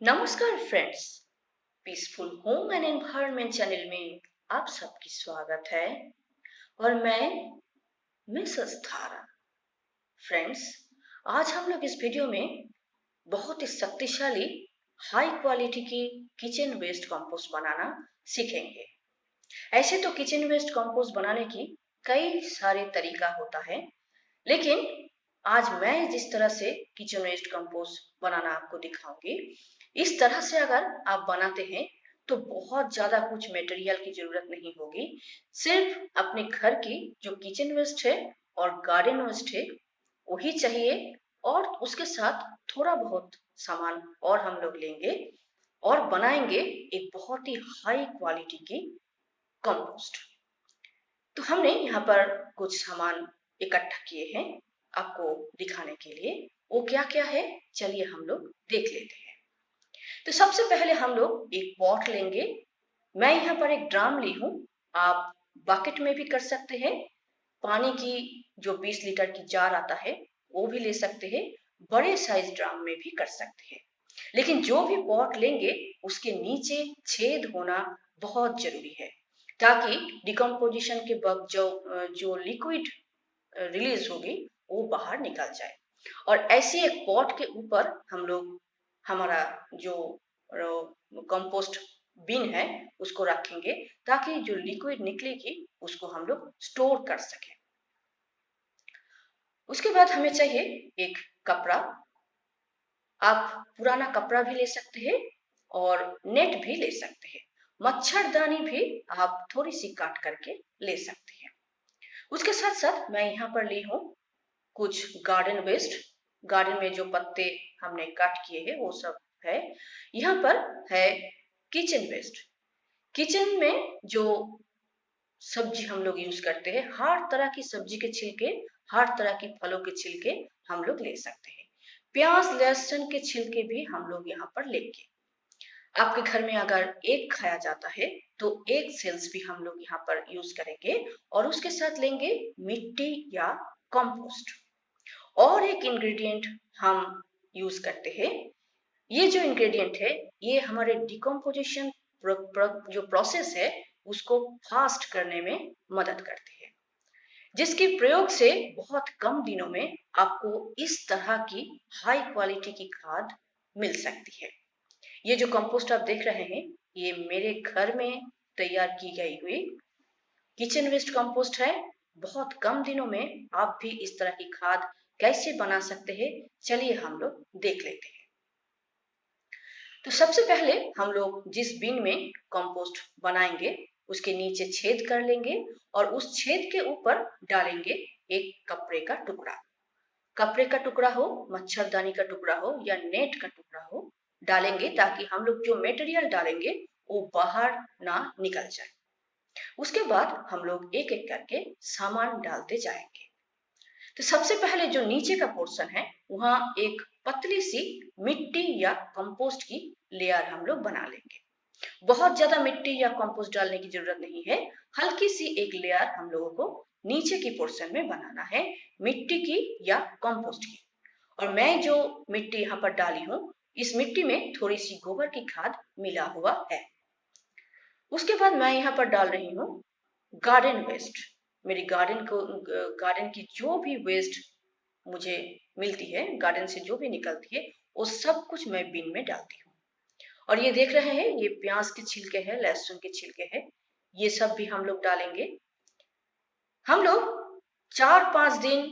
नमस्कार friends, peaceful home and environment channel में आप सबकी स्वागत है और मैं मिसेस धारा। फ्रेंड्स, आज हम लोग इस वीडियो में बहुत ही शक्तिशाली हाई क्वालिटी की किचन वेस्ट कंपोस्ट बनाना सीखेंगे। ऐसे तो किचन वेस्ट कंपोस्ट बनाने की कई सारे तरीका होता है, लेकिन आज मैं जिस तरह से किचन वेस्ट कंपोस्ट बनाना आपको दिखाऊंगी, इस तरह से अगर आप बनाते हैं तो बहुत ज्यादा कुछ मटेरियल की जरूरत नहीं होगी। सिर्फ अपने घर की जो किचन वेस्ट है और गार्डन वेस्ट है वही चाहिए, और उसके साथ थोड़ा बहुत सामान और हम लोग लेंगे और बनाएंगे एक बहुत ही हाई क्वालिटी की कंपोस्ट। तो हमने यहाँ पर कुछ सामान इकट्ठा किए हैं आपको दिखाने के लिए। वो क्या क्या है, चलिए हम लोग देख लेते हैं। तो सबसे पहले हम लोग एक पॉट लेंगे। मैं यहाँ पर एक ड्राम ली हूँ, आप बकेट में भी कर सकते हैं। पानी की जो 20 लीटर की जार आता है वो भी ले सकते हैं, बड़े साइज ड्राम में भी कर सकते हैं। लेकिन जो भी पॉट लेंगे उसके नीचे छेद होना बहुत जरूरी है, ताकि डिकम्पोजिशन के वक्त जो लिक्विड रिलीज होगी वो बाहर निकल जाए। और ऐसे एक पॉट के ऊपर हम लोग हमारा जो कंपोस्ट बिन है उसको रखेंगे, ताकि जो लिक्विड निकलेगी उसको हम लोग स्टोर कर सकें। उसके बाद हमें चाहिए एक कपड़ा। आप पुराना कपड़ा भी ले सकते हैं और नेट भी ले सकते हैं। मच्छरदानी भी आप थोड़ी सी काट करके ले सकते हैं। उसके साथ साथ मैं यहाँ पर ली हूँ कुछ गार्डन वेस्ट। गार्डन में जो पत्ते हमने काट किए हैं वो सब है। यहाँ पर है किचन वेस्ट। किचन में जो सब्जी हम लोग यूज करते हैं, हर तरह की सब्जी के छिलके, हर तरह की फलों के छिलके हम लोग ले सकते हैं। प्याज लहसुन के छिलके भी हम लोग यहाँ पर लेंगे। आपके घर में अगर एक खाया जाता है तो एक सेल्स भी हम लोग यहाँ पर यूज करेंगे। और उसके साथ लेंगे मिट्टी या कंपोस्ट। और एक इंग्रेडिएंट हम यूज करते हैं। ये जो इंग्रेडिएंट है ये हमारे डिकम्पोजिशन जो प्रोसेस है उसको फास्ट करने में मदद करते हैं, जिसके प्रयोग से बहुत कम दिनों में आपको इस तरह की हाई क्वालिटी की खाद मिल सकती है। ये जो कंपोस्ट आप देख रहे हैं ये मेरे घर में तैयार की गई हुई किचन वेस्ट कंपोस्ट है। बहुत कम दिनों में आप भी इस तरह की खाद कैसे बना सकते हैं, चलिए हम लोग देख लेते हैं। तो सबसे पहले हम लोग जिस बिन में कंपोस्ट बनाएंगे उसके नीचे छेद कर लेंगे और उस छेद के ऊपर डालेंगे एक कपड़े का टुकड़ा। कपड़े का टुकड़ा हो, मच्छरदानी का टुकड़ा हो या नेट का टुकड़ा हो, डालेंगे ताकि हम लोग जो मटेरियल डालेंगे वो बाहर ना निकल जाए। उसके बाद हम लोग एक एक करके सामान डालते जाएंगे। तो सबसे पहले जो नीचे का पोर्शन है वहां एक पतली सी मिट्टी या कंपोस्ट की लेयर हम लोग बना लेंगे। बहुत ज्यादा मिट्टी या कंपोस्ट डालने की जरूरत नहीं है, हल्की सी एक लेयर हम लोगों को नीचे की पोर्शन में बनाना है, मिट्टी की या कंपोस्ट की। और मैं जो मिट्टी यहाँ पर डाली हूँ इस मिट्टी में थोड़ी सी गोबर की खाद मिला हुआ है। उसके बाद मैं यहाँ पर डाल रही हूँ गार्डन वेस्ट। मेरी गार्डन की जो भी वेस्ट मुझे मिलती है, गार्डन से जो भी निकलती है वो सब कुछ मैं बिन में डालती हूँ। और ये देख रहे हैं ये प्याज के छिलके हैं, लहसुन के छिलके हैं, ये सब भी हम लोग डालेंगे। हम लोग 4-5 दिन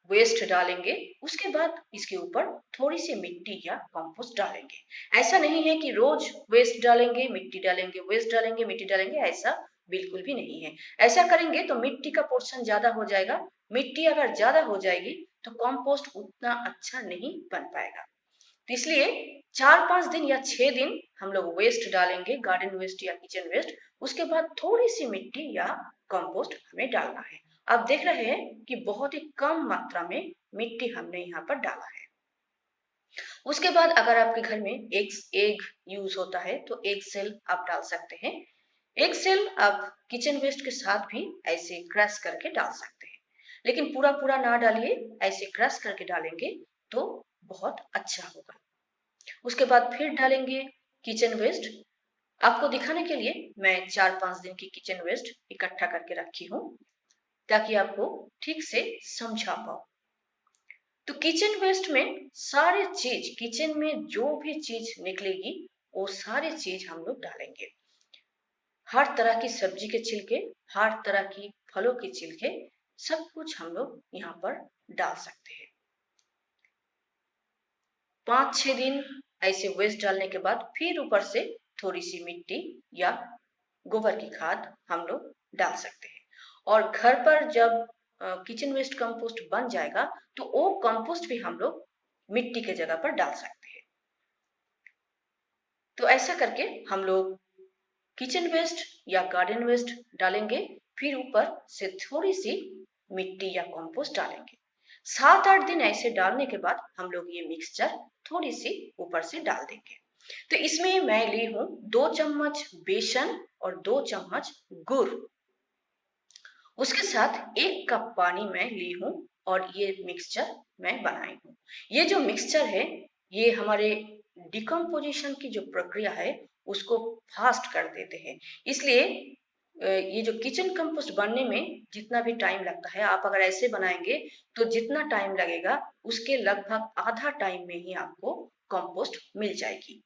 वेस्ट डालेंगे। उसके बाद इसके ऊपर थोड़ी सी मिट्टी या कंपोस्ट डालेंगे। ऐसा नहीं है कि रोज वेस्ट डालेंगे मिट्टी डालेंगे, वेस्ट डालेंगे मिट्टी डालेंगे, ऐसा बिल्कुल भी नहीं है। ऐसा करेंगे तो मिट्टी का पोर्शन ज्यादा हो जाएगा। मिट्टी अगर ज्यादा हो जाएगी तो कंपोस्ट उतना अच्छा नहीं बन पाएगा। तो इसलिए 4-5 दिन या 6 दिन हम लोग वेस्ट डालेंगे, गार्डन वेस्ट या किचन वेस्ट। उसके बाद थोड़ी सी मिट्टी या कंपोस्ट हमें डालना है। आप देख रहे हैं कि बहुत ही कम मात्रा में मिट्टी हमने यहाँ पर डाला है। उसके बाद अगर आपके घर में एग यूज होता है तो एग सेल आप डाल सकते हैं। एग सेल आप किचन वेस्ट के साथ भी ऐसे क्रश करके डाल सकते हैं, लेकिन पूरा पूरा ना डालिए, ऐसे क्रश करके डालेंगे तो बहुत अच्छा होगा। उसके बाद फिर डालेंगे किचन वेस्ट। आपको दिखाने के लिए मैं 4-5 दिन की किचन वेस्ट इकट्ठा करके रखी हूँ, ताकि आपको ठीक से समझा पाऊँ। तो किचन वेस्ट में सारे चीज, किचन में जो भी चीज निकलेगी वो सारी चीज हम लोग डालेंगे। हर तरह की सब्जी के छिलके, हर तरह की फलों के छिलके, सब कुछ हम लोग यहाँ पर डाल सकते हैं। 5-6 दिन ऐसे वेस्ट डालने के बाद फिर ऊपर से थोड़ी सी मिट्टी या गोबर की खाद हम लोग डाल सकते हैं। और घर पर जब किचन वेस्ट कंपोस्ट बन जाएगा तो वो कंपोस्ट भी हम लोग मिट्टी के जगह पर डाल सकते हैं। तो ऐसा करके हम लोग किचन वेस्ट या गार्डन वेस्ट डालेंगे, फिर ऊपर से थोड़ी सी मिट्टी या कंपोस्ट डालेंगे। 7-8 दिन ऐसे डालने के बाद हम लोग ये मिक्सचर थोड़ी सी ऊपर से डाल देंगे। तो इसमें मैं ली हूँ 2 चम्मच बेसन और 2 चम्मच गुड़। उसके साथ 1 कप पानी मैं ली हूँ और ये मिक्सचर मैं बनाई हूँ। ये जो मिक्सचर है ये हमारे डिकम्पोजिशन की जो प्रक्रिया है उसको फास्ट कर देते हैं। इसलिए ये जो किचन कंपोस्ट बनने में जितना भी टाइम लगता है, आप अगर ऐसे बनाएंगे तो जितना टाइम लगेगा उसके लगभग आधा टाइम में ही आपको कंपोस्ट मिल जाएगी।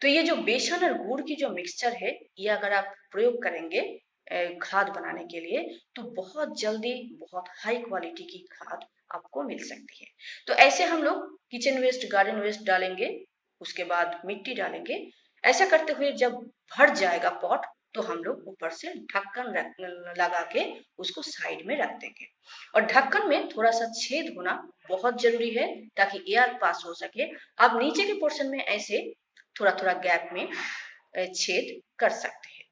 तो ये जो बेसन और गुड़ की जो मिक्सचर है ये अगर आप प्रयोग करेंगे खाद बनाने के लिए तो बहुत जल्दी बहुत हाई क्वालिटी की खाद आपको मिल सकती है। तो ऐसे हम लोग किचन वेस्ट, गार्डन वेस्ट डालेंगे, उसके बाद मिट्टी डालेंगे। ऐसा करते हुए जब भर जाएगा पॉट तो हम लोग ऊपर से ढक्कन लगा के उसको साइड में रख देंगे। और ढक्कन में थोड़ा सा छेद होना बहुत जरूरी है ताकि एयर पास हो सके। आप नीचे के पोर्शन में ऐसे थोड़ा थोड़ा गैप में छेद कर सकते हैं।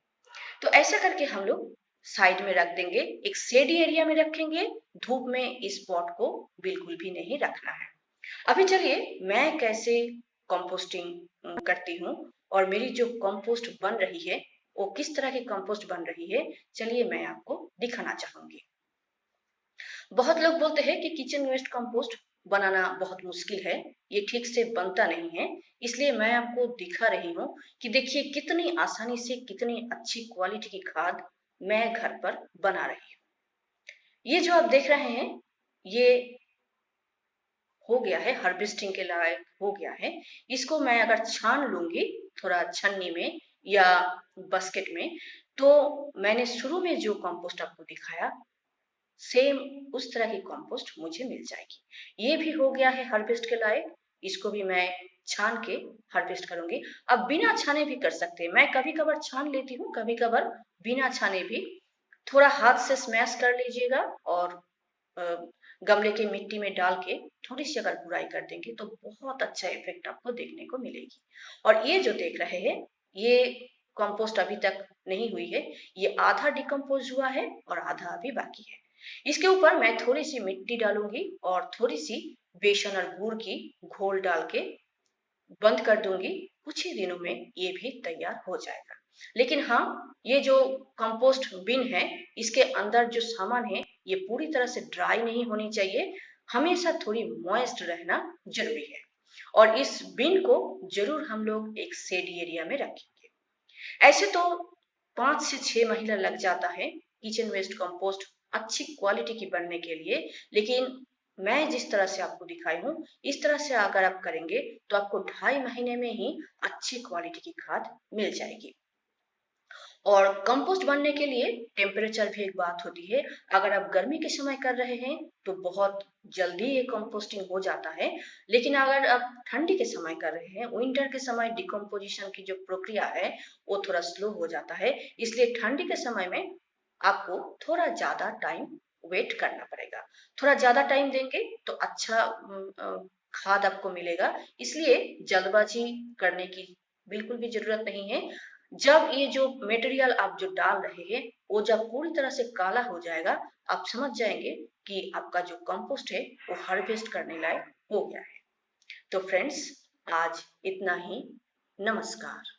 तो ऐसा करके हम लोग साइड में रख देंगे, एक शेडी एरिया में रखेंगे। धूप में इस पॉट को बिल्कुल भी नहीं रखना है। अभी चलिए मैं कैसे कंपोस्टिंग करती हूँ और मेरी जो कंपोस्ट बन रही है वो किस तरह की कंपोस्ट बन रही है, चलिए मैं आपको दिखाना चाहूंगी। बहुत लोग बोलते हैं कि किचन वेस्ट कंपोस्ट बनाना बहुत मुश्किल है, ये ठीक से बनता नहीं है। इसलिए मैं आपको दिखा रही हूँ कि देखिए कितनी आसानी से, कितनी अच्छी क्वालिटी की खाद मैं घर पर बना रही हूँ। ये जो आप देख रहे हैं ये हो गया है, हार्वेस्टिंग के लायक हो गया है। इसको मैं अगर छान लूंगी थोड़ा छन्नी में या बास्केट में, तो मैंने शुरू में जो कंपोस्ट आपको दिखाया सेम उस तरह की कंपोस्ट मुझे मिल जाएगी। ये भी हो गया है हार्वेस्ट के लायक, इसको भी मैं छान के हार्वेस्ट करूंगी। अब बिना छाने भी कर सकते हैं, मैं कभी कभार छान लेती हूँ, कभी कभार बिना छाने भी थोड़ा हाथ से स्मैश कर लीजिएगा और गमले के मिट्टी में डाल के थोड़ी सी अगर गुड़ाई कर देंगे तो बहुत अच्छा इफेक्ट आपको देखने को मिलेगी। और ये जो देख रहे हैं ये कंपोस्ट अभी तक नहीं हुई है, ये आधा डिकम्पोज हुआ है और आधा अभी बाकी है। इसके ऊपर मैं थोड़ी सी मिट्टी डालूंगी और थोड़ी सी बेसन और गुड़ की घोल डाल के बंद कर दूंगी। कुछ ही दिनों में ये भी तैयार हो जाएगा। लेकिन हाँ, ये जो कंपोस्ट बिन है इसके अंदर जो सामान है ये पूरी तरह से ड्राई नहीं होनी चाहिए, हमेशा थोड़ी मॉइस्ट रहना जरूरी है। और इस बिन को जरूर हम लोग एक शेडी एरिया में रखेंगे। ऐसे तो 5 से 6 महीना लग जाता है किचन वेस्ट कंपोस्ट अच्छी क्वालिटी की बनने के लिए, लेकिन मैं जिस तरह से आपको दिखाई हूँ इस तरह से अगर आप करेंगे तो आपको 2.5 महीने में ही अच्छी क्वालिटी की खाद मिल जाएगी। और कंपोस्ट बनने के लिए टेम्परेचर भी एक बात होती है। अगर आप गर्मी के समय कर रहे हैं तो बहुत जल्दी ये कंपोस्टिंग हो जाता है, लेकिन अगर आप ठंडी के समय कर रहे हैं, विंटर के समय डिकम्पोजिशन की जो प्रक्रिया है वो थोड़ा स्लो हो जाता है। इसलिए ठंडी के समय में आपको थोड़ा ज्यादा टाइम वेट करना पड़ेगा। थोड़ा ज्यादा टाइम देंगे तो अच्छा खाद आपको मिलेगा। इसलिए जल्दबाजी करने की बिल्कुल भी जरूरत नहीं है। जब ये जो मटेरियल आप जो डाल रहे हैं वो जब पूरी तरह से काला हो जाएगा आप समझ जाएंगे कि आपका जो कंपोस्ट है वो हार्वेस्ट करने लायक हो गया है। तो फ्रेंड्स आज इतना ही। नमस्कार।